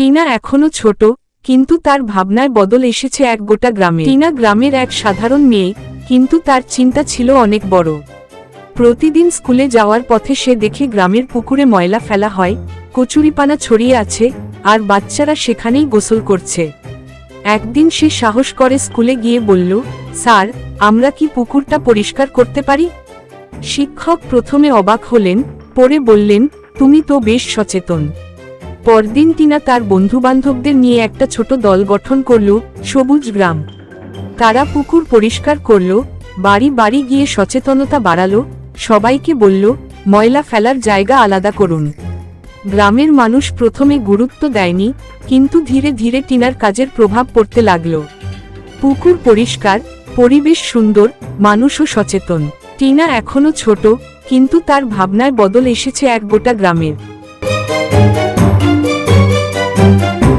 টিনা এখনো ছোট, কিন্তু তার ভাবনায় বদল এসেছে এক গোটা গ্রামে। টিনা গ্রামের এক সাধারণ মেয়ে, কিন্তু তার চিন্তা ছিল অনেক বড়। প্রতিদিন স্কুলে যাওয়ার পথে সে দেখে গ্রামের পুকুরে ময়লা ফেলা হয়, কচুরিপানা ছড়িয়ে আছে, আর বাচ্চারা সেখানেই গোসল করছে। একদিন সে সাহস করে স্কুলে গিয়ে বলল, স্যার, আমরা কি পুকুরটা পরিষ্কার করতে পারি? শিক্ষক প্রথমে অবাক হলেন, পরে বললেন, তুমি তো বেশ সচেতন। পরদিন টিনা তার বন্ধুবান্ধবদের নিয়ে একটা ছোট দল গঠন করল, সবুজ গ্রাম। তারা পুকুর পরিষ্কার করল, বাড়ি বাড়ি গিয়ে সচেতনতা বাড়ালো, সবাইকে বলল, ময়লা ফেলার জায়গা আলাদা করুন। গ্রামের মানুষ প্রথমে গুরুত্ব দেয়নি, কিন্তু ধীরে ধীরে টিনার কাজের প্রভাব পড়তে লাগল। পুকুর পরিষ্কার, পরিবেশ সুন্দর, মানুষও সচেতন। টিনা এখনো ছোট, কিন্তু তার ভাবনায় বদল এসেছে এক গোটা গ্রামের।